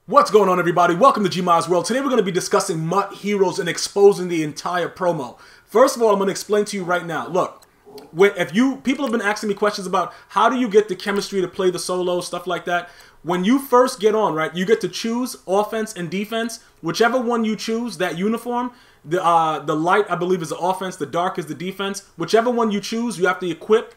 What's going on, everybody? Welcome to GmiasWorld. Today we're going to be discussing MUT heroes and exposing the entire promo. First of all, I'm going to explain to you right now. Look, people have been asking me questions about how do you get the chemistry to play the solo, stuff like that. When you first get on, right, you get to choose offense and defense. Whichever one you choose, that uniform, the light, I believe, is the offense, the dark is the defense. Whichever one you choose, you have to equip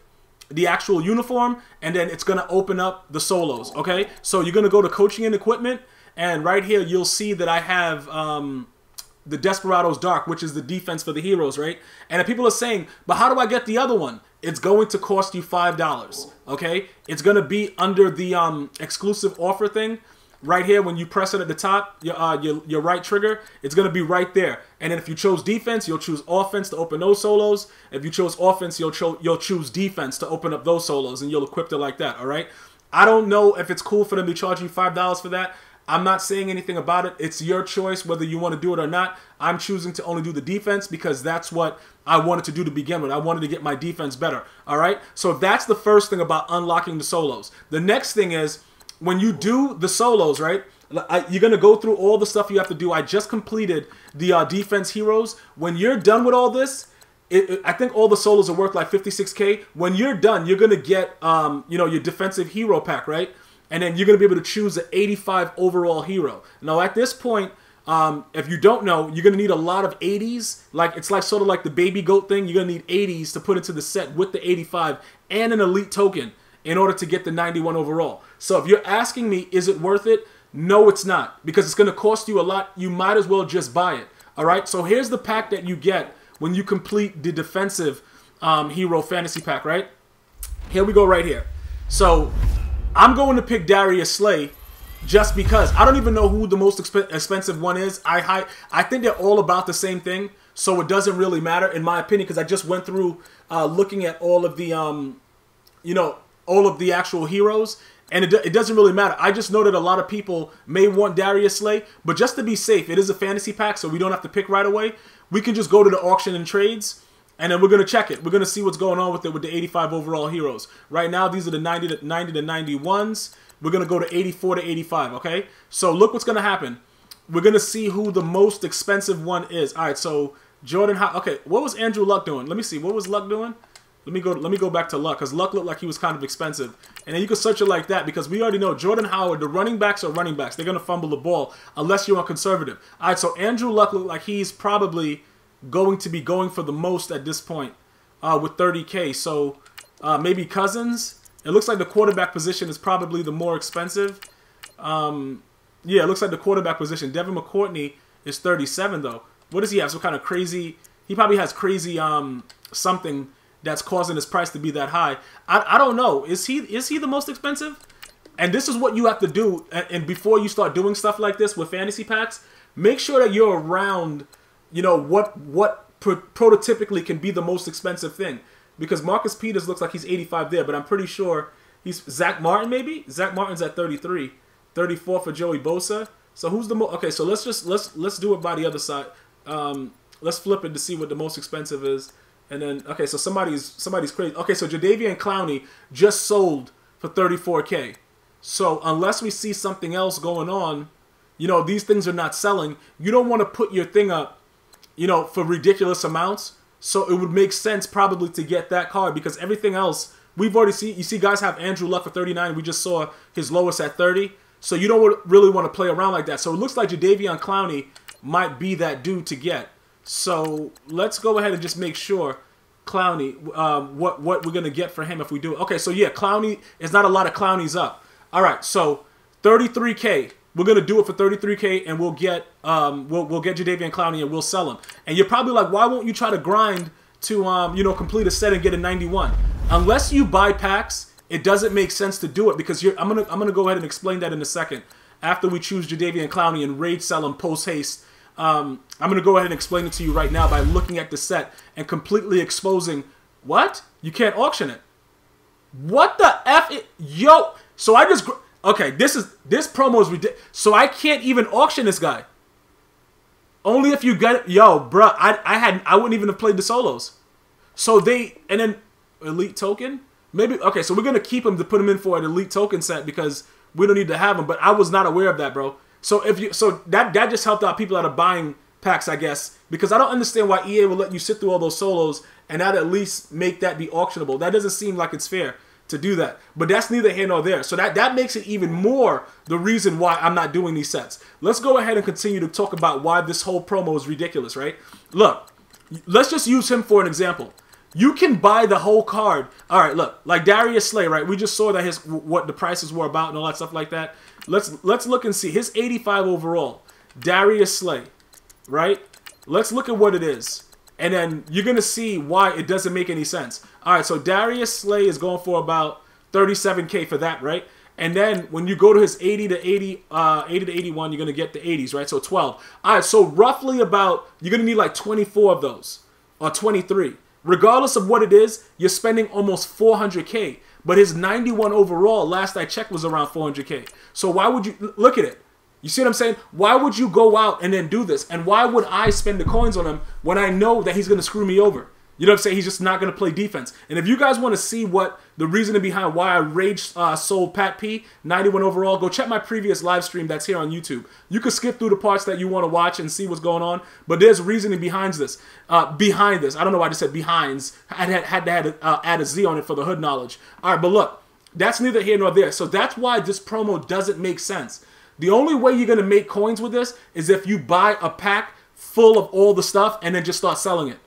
the actual uniform, and then it's going to open up the solos, okay? So you're going to go to coaching and equipment, and right here you'll see that I have the Desperados Dark, which is the defense for the heroes, right? And if people are saying, but how do I get the other one? It's going to cost you $5, okay? It's going to be under the exclusive offer thing. Right here, when you press it at the top, your right trigger, it's going to be right there. And then if you chose defense, you'll choose offense to open those solos. If you chose offense, you'll choose defense to open up those solos, and you'll equip it like that, all right? I don't know if it's cool for them to charge you $5 for that. I'm not saying anything about it. It's your choice whether you want to do it or not. I'm choosing to only do the defense because that's what I wanted to do to begin with. I wanted to get my defense better, all right? So that's the first thing about unlocking the solos. The next thing is, when you do the solos, right, you're going to go through all the stuff you have to do. I just completed the defense heroes. When you're done with all this, I think all the solos are worth like 56K. When you're done, you're going to get your defensive hero pack, right? And then you're going to be able to choose an 85 overall hero. Now, at this point, if you don't know, you're going to need a lot of 80s. It's like sort of like the baby goat thing. You're going to need 80s to put into the set with the 85 and an elite token in order to get the 91 overall. So if you're asking me, is it worth it? No, it's not, because it's going to cost you a lot. You might as well just buy it. All right, so here's the pack that you get when you complete the defensive hero fantasy pack, right? Here we go right here. So I'm going to pick Darius Slay just because I don't even know who the most expensive one is. I think they're all about the same thing, so it doesn't really matter in my opinion, because I just went through looking at all of the all of the actual heroes, and it doesn't really matter. I just know that a lot of people may want Darius Slay, but just to be safe, it is a fantasy pack, so we don't have to pick right away. We can just go to the auction and trades, and then we're going to check it. We're going to see what's going on with it with the 85 overall heroes. Right now, these are the 90 to 91s. We're going to go to 84 to 85, okay? So look what's going to happen. We're going to see who the most expensive one is. All right, so Jordan, okay, what was Andrew Luck doing? Let me see. What was Luck doing? Let me go back to Luck, because Luck looked like he was kind of expensive. And then you can search it like that, because we already know Jordan Howard, the running backs are running backs. They're going to fumble the ball unless you're on conservative. All right, so Andrew Luck looked like he's probably going to be going for the most at this point with 30K. So maybe Cousins. It looks like the quarterback position is probably the more expensive. Yeah, it looks like the quarterback position. Devin McCourtney is 37, though. What does he have? Some kind of crazy... He probably has crazy something that's causing his price to be that high. I don't know. Is he the most expensive? And this is what you have to do. And before you start doing stuff like this with fantasy packs, make sure that you're around, what prototypically can be the most expensive thing. Because Marcus Peters looks like he's 85 there, but I'm pretty sure he's Zach Martin maybe. Zach Martin's at 33, 34 for Joey Bosa. So who's the most? Okay, so let's do it by the other side. Let's flip it to see what the most expensive is. And then, okay, so somebody's crazy. Okay, so Jadeveon Clowney just sold for 34K. So unless we see something else going on, these things are not selling. You don't want to put your thing up, for ridiculous amounts. So it would make sense probably to get that card, because everything else, we've already seen. You see guys have Andrew Luck for 39. We just saw his lowest at 30. So you don't really want to play around like that. So it looks like Jadeveon Clowney might be that dude to get. So let's go ahead and just make sure Clowney, what we're going to get for him if we do it. Okay, so yeah, Clowney, is not a lot of Clowneys up. All right, so 33K. We're going to do it for 33K, and we'll get we'll get Jadeveon Clowney, and we'll sell him. And you're probably like, why won't you try to grind to complete a set and get a 91? Unless you buy packs, it doesn't make sense to do it, because I'm gonna go ahead and explain that in a second. After we choose Jadeveon Clowney and raid sell him post haste, I'm going to go ahead and explain it to you right now by looking at the set and completely exposing... What? You can't auction it. What the F? Yo! So I just... Okay, this promo is ridiculous. So I can't even auction this guy. Only if you get it. Yo, bruh, I wouldn't even have played the solos. So they... And then... Elite token? Maybe... Okay, so we're going to keep him to put him in for an elite token set, because we don't need to have him. But I was not aware of that, bro. So that just helped out people that are buying packs, I guess, because I don't understand why EA will let you sit through all those solos and not at least make that be auctionable. That doesn't seem like it's fair to do that. But that's neither here nor there. So that makes it even more the reason why I'm not doing these sets. Let's go ahead and continue to talk about why this whole promo is ridiculous, right? Look, let's just use him for an example. You can buy the whole card. All right, look, like Darius Slay, right? We just saw that what the prices were about and all that stuff like that. Let's look and see. His 85 overall, Darius Slay, right? Let's look at what it is. And then you're going to see why it doesn't make any sense. All right, so Darius Slay is going for about 37K for that, right? And then when you go to his 80 to 81, you're going to get the 80s, right? So 12. All right, so roughly about, you're going to need like 24 of those or 23. Regardless of what it is, you're spending almost 400K. But his 91 overall, last I checked, was around 400K. So why would you, look at it. You see what I'm saying? Why would you go out and then do this? And why would I spend the coins on him when I know that he's going to screw me over? You know what I'm saying? He's just not going to play defense. And if you guys want to see what the reasoning behind why I rage sold Pat P, 91 overall, go check my previous live stream that's here on YouTube. You can skip through the parts that you want to watch and see what's going on. But there's reasoning behind this. I don't know why I just said behinds. I had to add a Z on it for the hood knowledge. All right, but look, that's neither here nor there. So that's why this promo doesn't make sense. The only way you're going to make coins with this is if you buy a pack full of all the stuff and then just start selling it.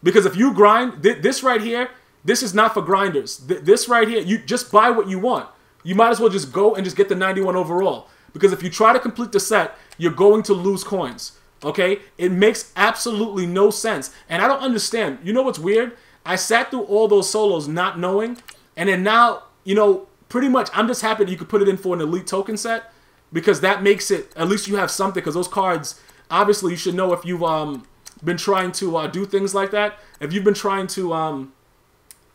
Because if you grind, this right here, this is not for grinders. This right here, you just buy what you want. You might as well just go and just get the 91 overall. Because if you try to complete the set, you're going to lose coins. Okay? It makes absolutely no sense. And I don't understand. You know what's weird? I sat through all those solos not knowing. And then now, you know, pretty much I'm just happy that you could put it in for an elite token set. Because that makes it, at least you have something. Because those cards, obviously you should know if you've been trying to do things like that. If you've been trying to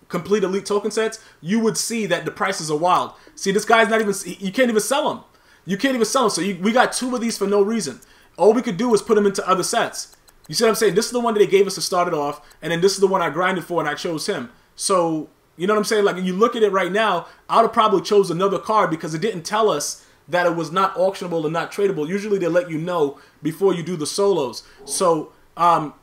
complete elite token sets, you would see that the prices are wild. See, this guy's not even, you can't even sell them. You can't even sell them. So we got 2 of these for no reason. All we could do is put them into other sets. You see what I'm saying? This is the one that they gave us to start it off. And then this is the one I grinded for and I chose him. So, you know what I'm saying? Like, when you look at it right now, I would have probably chose another card because it didn't tell us that it was not auctionable and not tradable. Usually they let you know before you do the solos. So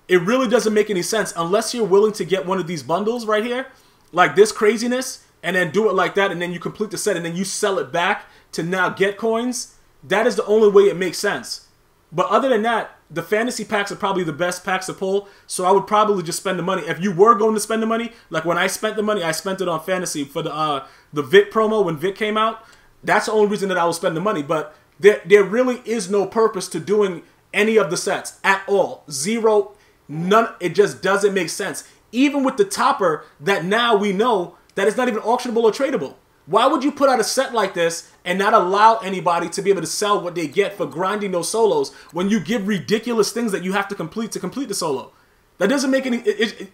it really doesn't make any sense unless you're willing to get one of these bundles right here, like this craziness, and then do it like that, and then you complete the set, and then you sell it back to now get coins. That is the only way it makes sense. But other than that, the fantasy packs are probably the best packs to pull, so I would probably just spend the money. If you were going to spend the money, like when I spent the money, I spent it on fantasy for the Vic promo when Vic came out. That's the only reason that I will spend the money. But there really is no purpose to doing any of the sets at all. Zero, none. It just doesn't make sense. Even with the topper that now we know that it's not even auctionable or tradable. Why would you put out a set like this and not allow anybody to be able to sell what they get for grinding those solos when you give ridiculous things that you have to complete the solo? That doesn't make any...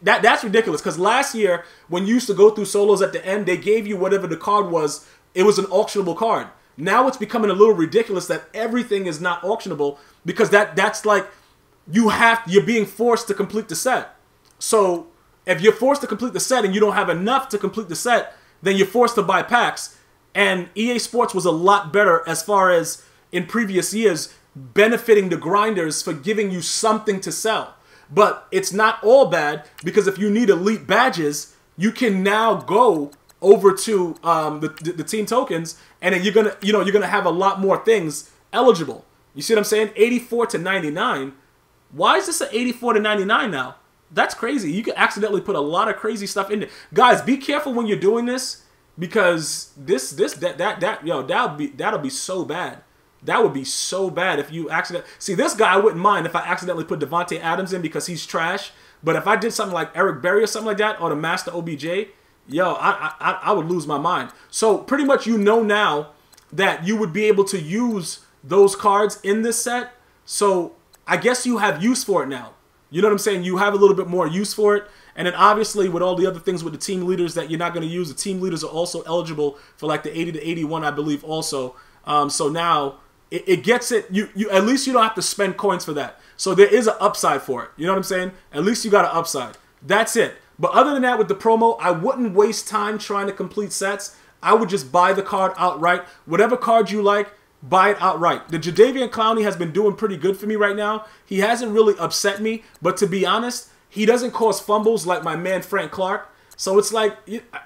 That's ridiculous. Because last year, when you used to go through solos at the end, they gave you whatever the card was. It was an auctionable card. Now it's becoming a little ridiculous that everything is not auctionable because that's like you're being forced to complete the set. So if you're forced to complete the set and you don't have enough to complete the set, then you're forced to buy packs. And EA Sports was a lot better as far as in previous years benefiting the grinders for giving you something to sell. But it's not all bad because if you need elite badges, you can now go over to the team tokens, and then you're gonna have a lot more things eligible. You see what I'm saying? 84 to 99. Why is this an 84 to 99 now? That's crazy. You could accidentally put a lot of crazy stuff in there. Guys, be careful when you're doing this because that'll be so bad. That would be so bad if you accidentally... See, this guy I wouldn't mind if I accidentally put Devontae Adams in because he's trash. But if I did something like Eric Berry or something like that, or the Master OBJ, yo, I would lose my mind. So pretty much you know now that you would be able to use those cards in this set. So I guess you have use for it now. You know what I'm saying? You have a little bit more use for it. And then obviously with all the other things with the team leaders that you're not going to use, the team leaders are also eligible for like the 80 to 81, I believe also. So now it gets it. You at least you don't have to spend coins for that. So there is an upside for it. You know what I'm saying? At least you got an upside. That's it. But other than that, with the promo, I wouldn't waste time trying to complete sets. I would just buy the card outright. Whatever card you like, buy it outright. The Jadeveon Clowney has been doing pretty good for me right now. He hasn't really upset me, but to be honest, he doesn't cause fumbles like my man Frank Clark. So it's like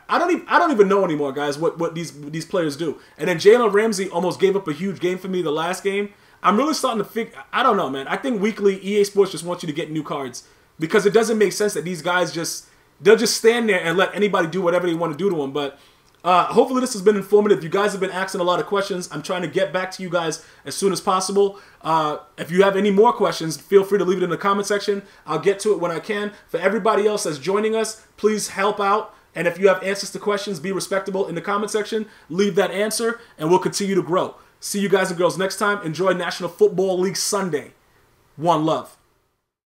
I don't even know anymore, guys, what these players do. And then Jalen Ramsey almost gave up a huge game for me the last game. I'm really starting to figure. I don't know, man. I think weekly EA Sports just wants you to get new cards because it doesn't make sense that these guys they'll just stand there and let anybody do whatever they want to do to them. But hopefully this has been informative. You guys have been asking a lot of questions. I'm trying to get back to you guys as soon as possible. If you have any more questions, feel free to leave it in the comment section. I'll get to it when I can. For everybody else that's joining us, please help out. And if you have answers to questions, be respectable in the comment section. Leave that answer, and we'll continue to grow. See you guys and girls next time. Enjoy National Football League Sunday. One love.